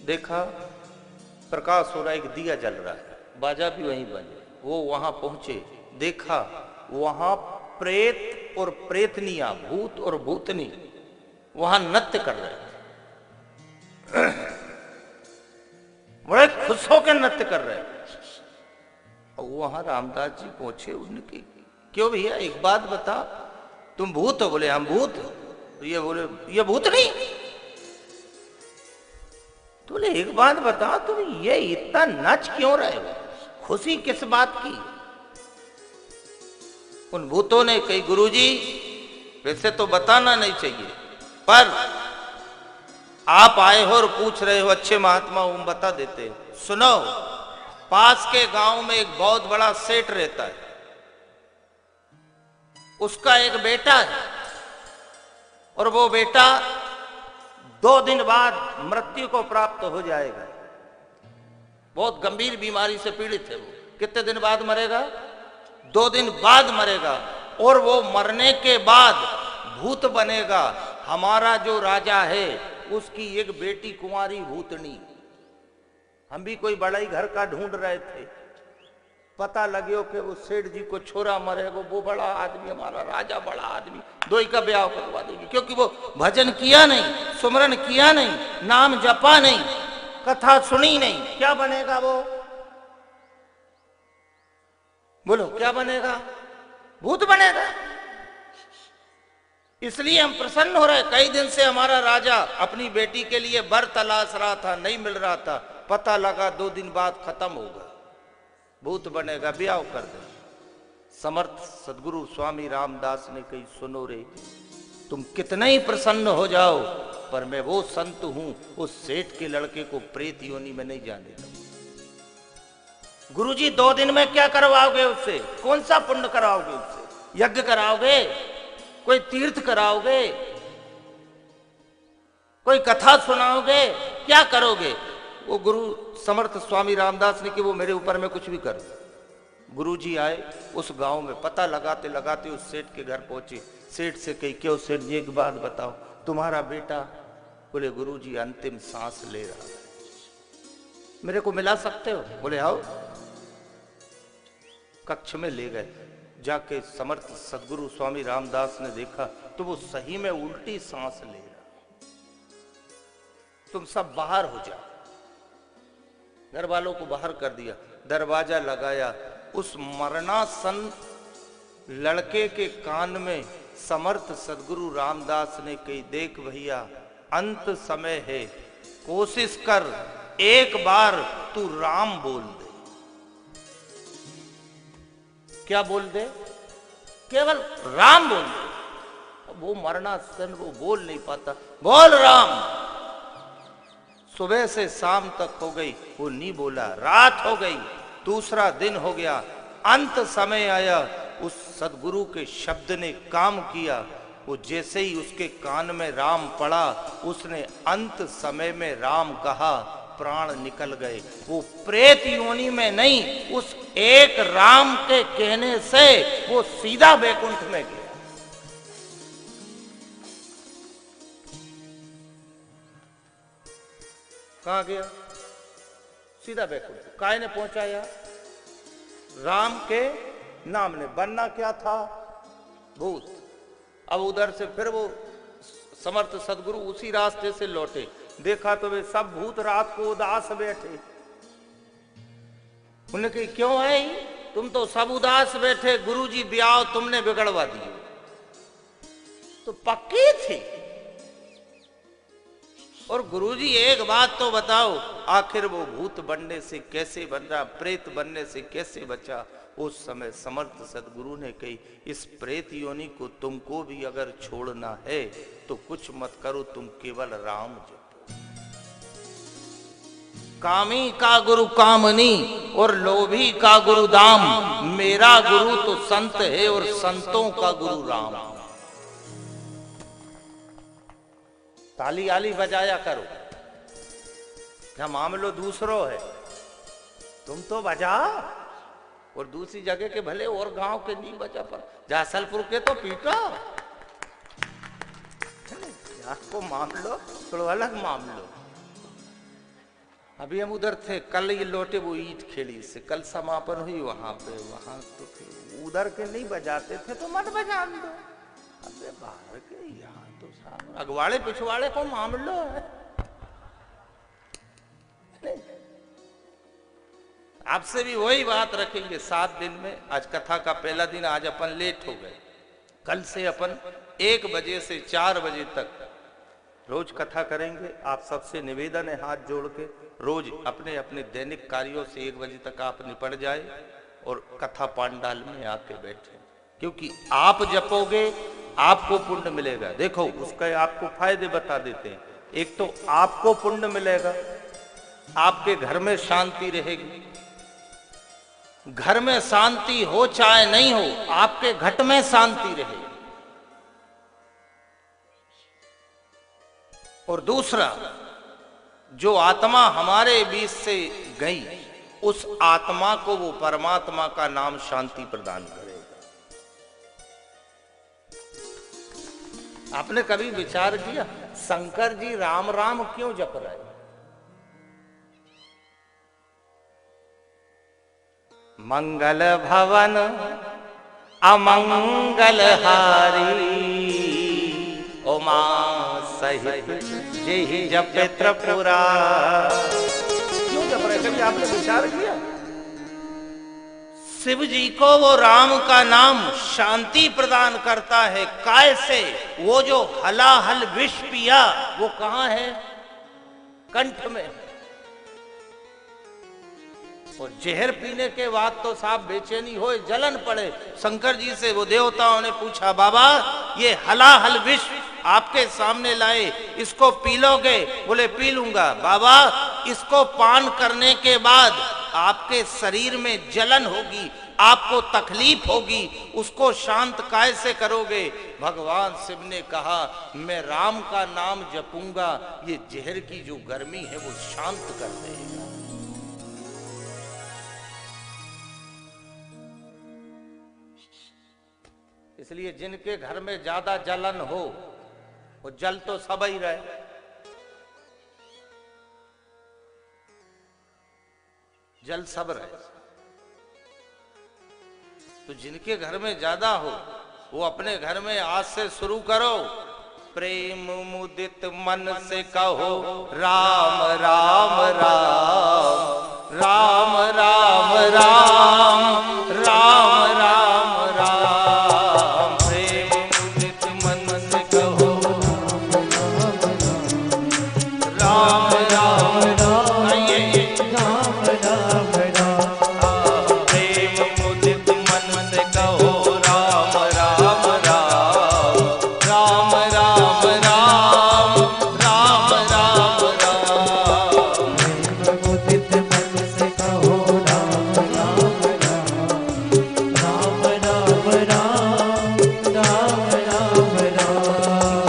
देखा प्रकाश हो रहा है, एक दिया जल रहा है, बाजा भी वहीं बजे। वो वहां पहुंचे, देखा वहां प्रेत और प्रेतनियां, भूत और भूतनी वहां नृत्य कर रहे थे। बड़े खुश होकर नृत्य कर रहे थे। और वहां रामदास जी पहुंचे, उनकी क्यों भैया एक बात बता, तुम भूत हो? बोले हम भूत। तो ये बोले ये भूत नहीं। तो बोले एक बात बता, तुम ये इतना नच क्यों रहे हो, खुशी किस बात की? उन भूतों ने कही गुरुजी वैसे तो बताना नहीं चाहिए, पर आप आए हो और पूछ रहे हो, अच्छे महात्मा हम बता देते हैं। सुनो, पास के गांव में एक बहुत बड़ा सेठ रहता है, उसका एक बेटा है, और वो बेटा 2 दिन बाद मृत्यु को प्राप्त हो जाएगा। बहुत गंभीर बीमारी से पीड़ित है वो। कितने दिन बाद मरेगा? 2 दिन बाद मरेगा। और वो मरने के बाद भूत बनेगा। हमारा जो राजा है उसकी एक बेटी कुंवारी भूतनी। हम भी कोई बड़ा ही घर का ढूंढ रहे थे, पता लगे कि वो सेठ जी को छोरा मरेगा, वो बड़ा आदमी, हमारा राजा बड़ा आदमी, 2 का ब्याह करवा देगी। क्योंकि वो भजन किया नहीं, सुमरन किया नहीं, नाम जपा नहीं, कथा सुनी नहीं, क्या बनेगा वो? बोलो क्या बनेगा? भूत बनेगा। इसलिए हम प्रसन्न हो रहे। कई दिन से हमारा राजा अपनी बेटी के लिए वर तलाश रहा था, नहीं मिल रहा था, पता लगा 2 दिन बाद खत्म होगा, भूत बनेगा, ब्याह कर दे। समर्थ सदगुरु स्वामी रामदास ने कही सुनो रे, तुम कितना ही प्रसन्न हो जाओ, पर मैं वो संत हूं, उस सेठ के लड़के को प्रेत योनि में नहीं जाने दूंगा। गुरुजी 2 दिन में क्या करवाओगे उससे? कौन सा पुण्य कराओगे उससे? यज्ञ कराओगे? कोई तीर्थ कराओगे? कोई कथा सुनाओगे? क्या करोगे? वो गुरु समर्थ स्वामी रामदास ने कि वो मेरे ऊपर में कुछ भी कर। गुरुजी आए, उस गांव में पता लगाते लगाते उस सेठ के घर पहुंचे। सेठ से कही क्यों सेठ जी एक बात बताओ, तुम्हारा बेटा? बोले गुरुजी अंतिम सांस ले रहा है, मेरे को मिला सकते हो? बोले आओ। कक्ष में ले गए, जाके समर्थ सदगुरु स्वामी रामदास ने देखा तो वो सही में उल्टी सांस ले रहा। तुम सब बाहर हो जाओ। घर वालों को बाहर कर दिया, दरवाजा लगाया। उस मरणासन लड़के के कान में समर्थ सदगुरु रामदास ने कही देख भैया, अंत समय है, कोशिश कर एक बार तू राम बोल दे। क्या बोल दे? केवल राम बोल दे। वो मरणासन वो बोल नहीं पाता, बोल राम। सुबह से शाम तक हो गई, वो नहीं बोला। रात हो गई, दूसरा दिन हो गया, अंत समय आया, उस सदगुरु के शब्द ने काम किया। वो जैसे ही उसके कान में राम पड़ा, उसने अंत समय में राम कहा, प्राण निकल गए। वो प्रेत योनि में नहीं, उस एक राम के कहने से वो सीधा वैकुंठ में गया। कहां गया? सीधा वैकुंठ। काय ने पहुंचाया? राम के नाम ने। बनना क्या था? भूत। अब उधर से फिर वो समर्थ सदगुरु उसी रास्ते से लौटे, देखा तो वे सब भूत रात को उदास बैठे। उन्होंने कही क्यों है? तुम तो सब उदास बैठे, गुरुजी ब्याह तुमने बिगड़वा दिए। तो पक्की थी। और गुरुजी एक बात तो बताओ, आखिर वो भूत बनने से कैसे बन रहा, प्रेत बनने से कैसे बचा? उस समय समर्थ सदगुरु ने कही इस प्रेत योनि को तुमको भी अगर छोड़ना है तो कुछ मत करो, तुम केवल राम जपो। कामी का गुरु कामनी और लोभी का गुरु दाम, मेरा गुरु तो संत है और संतों का गुरु राम। ताली आली बजाया करो, क्या मामलो दूसरो है, तुम तो बजा। और दूसरी जगह के भले और गांव के नहीं बजा, पर जासलपुर के तो पीटा। आपको मामलो थोड़ा अलग मामलो। अभी हम उधर थे, कल ये लौटे वो ईंट खेड़ी से, कल समापन हुई वहां पे, वहां तो फिर उधर के नहीं बजाते थे तो मत बजान दो। अबे बाहर के यहाँ तो सामने अगवाड़े पिछवाड़े को मामलो है। आपसे भी वही बात रखेंगे 7 दिन में। आज कथा का पहला दिन, आज अपन लेट हो गए। कल से अपन 1 बजे से 4 बजे तक रोज कथा करेंगे। आप सबसे निवेदन है हाथ जोड़ के रोज अपने अपने दैनिक कार्यों से 1 बजे तक आप निपट जाए और कथा पांडाल में आके बैठे, क्योंकि आप जपोगे आपको पुण्य मिलेगा। देखो उसका आपको फायदे बता देते हैं। एक तो आपको पुण्य मिलेगा, आपके घर में शांति रहेगी। घर में शांति हो चाहे नहीं हो, आपके घट में शांति रहेगी। और दूसरा, जो आत्मा हमारे बीच से गई, उस आत्मा को वो परमात्मा का नाम शांति प्रदान करेगा। आपने कभी विचार किया शंकर जी राम राम क्यों जप रहे? मंगल भवन अमंगल हारी, उमा सहित जेहि जप त्रिपुरा। क्यों जप रहे? कभी आपने विचार किया? शिव जी को वो राम का नाम शांति प्रदान करता है। काय से? वो जो हलाहल विष पिया वो कहां है? कंठ में। और जहर पीने के बाद तो साहब बेचैनी हो, जलन पड़े। शंकर जी से वो देवताओं ने पूछा, बाबा ये हलाहल विष आपके सामने लाए, इसको पी लोगे? बोले पी लूंगा। बाबा इसको पान करने के बाद आपके शरीर में जलन होगी, आपको तकलीफ होगी, उसको शांत कैसे करोगे? भगवान शिव ने कहा, मैं राम का नाम जपूंगा, ये जहर की जो गर्मी है वो शांत कर देगा। इसलिए जिनके घर में ज्यादा जलन हो, वो जल तो सब ही रहे, जल सब रहे। तो जिनके घर में ज्यादा हो वो अपने घर में आज से शुरू करो, प्रेम मुदित मन से कहो राम राम राम, राम राम राम, राम राम राम। प्रेम मुदित मन से कहो राम राम राम, राम राम राम। प्रेम मुदित मन से कहो राम राम राम, राम राम राम, राम राम राम। प्रेम मुदित मन से कहो राम राम राम, राम राम राम, राम राम राम।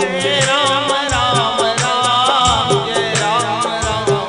जय राम राम राम, जय राम राम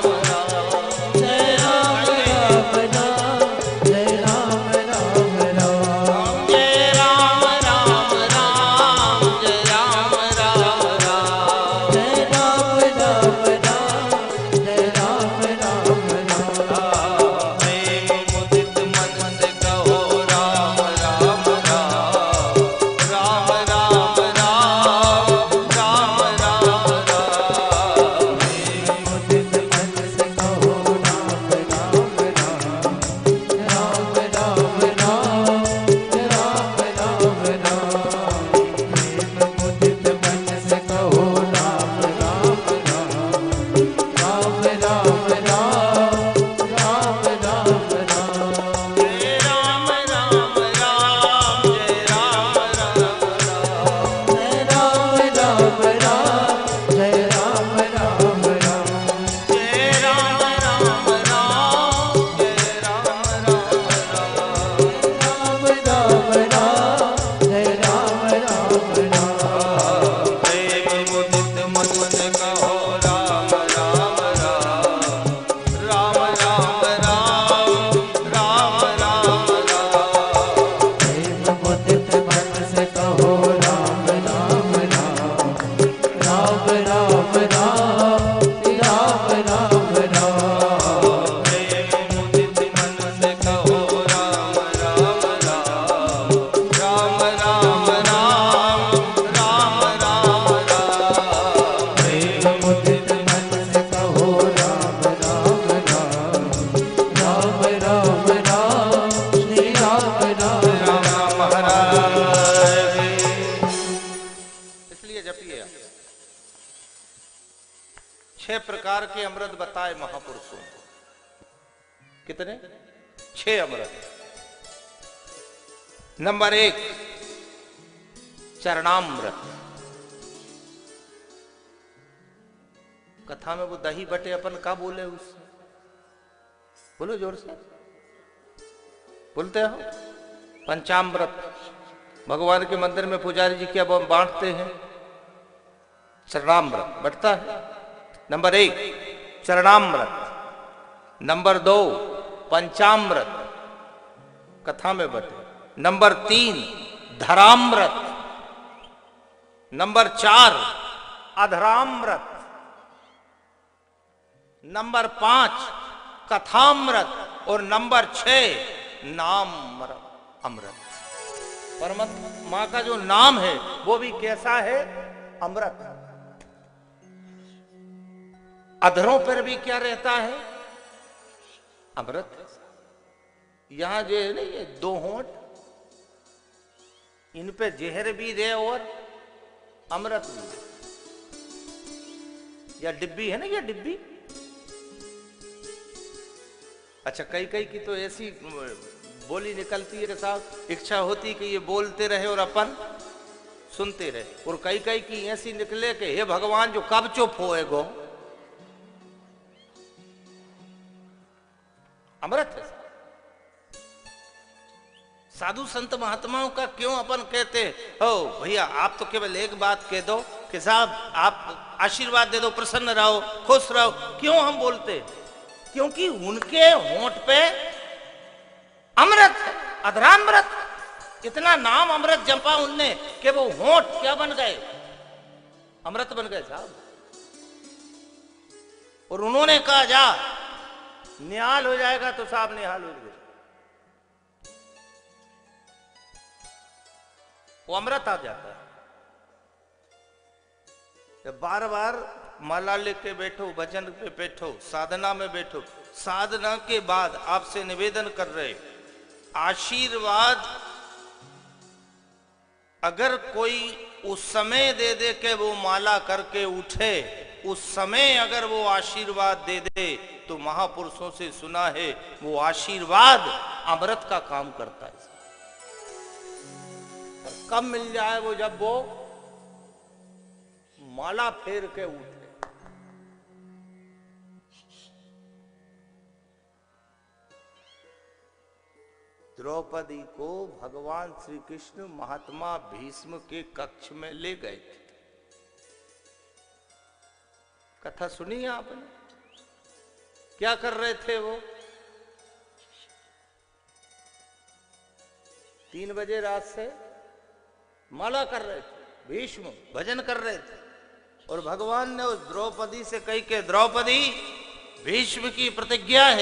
प्रकार के अमृत बताए महापुरुषों ने। कितने? 6 अमृत। नंबर 1 चरणामृत। कथा में वो दही बटे अपन का बोले उससे, बोलो जोर से, बोलते हो? पंचामृत भगवान के मंदिर में पुजारी जी क्या बांटते हैं? चरणामृत बटता है। नंबर 1 चरणामृत, नंबर 2 पंचामृत कथा में बटे, नंबर 3 धरामृत, नंबर 4 अधरामृत, नंबर 5 कथामृत और नंबर 6 नाम अमृत। परमात्मा का जो नाम है वो भी कैसा है? अमृत। अधरों पर भी क्या रहता है? अमृत। यहां जो है ना ये 2 होंठ, इन पे जहर भी दे और अमृत भी दे। या डिब्बी है ना, ये डिब्बी। अच्छा, कई की तो ऐसी बोली निकलती है कि साहब इच्छा होती कि ये बोलते रहे और अपन सुनते रहे, और कई की ऐसी निकले कि हे भगवान जो कब चुप होएगो। अमृत है। साधु संत महात्माओं का क्यों अपन कहते हो भैया आप तो केवल एक बात कह दो कि साहब आप आशीर्वाद दे दो, प्रसन्न रहो, खुश रहो। क्यों हम बोलते? क्योंकि उनके होंठ पे अमृत है, अधरामृत। इतना नाम अमृत जपा उनने कि वो होंठ क्या बन गए? अमृत बन गए साहब। और उन्होंने कहा जा निहाल हो जाएगा तो साहब निहाल हो गए। वो अमृत आ जाता है। जब बार बार माला लेके बैठो, भजन पे बैठो, साधना में बैठो, साधना के बाद आपसे निवेदन कर रहे, आशीर्वाद अगर कोई उस समय दे दे के वो माला करके उठे, उस समय अगर वो आशीर्वाद दे दे तो महापुरुषों से सुना है वो आशीर्वाद अमृत का काम करता है। कब मिल जाए वो? जब वो माला फेर के उठे। द्रौपदी को भगवान श्री कृष्ण महात्मा भीष्म के कक्ष में ले गए थे। कथा सुनी है आपने? क्या कर रहे थे वो? 3 बजे रात से माला कर रहे थे, भीष्म भजन कर रहे थे, और भगवान ने उस द्रौपदी से कही कि द्रौपदी भीष्म की प्रतिज्ञा है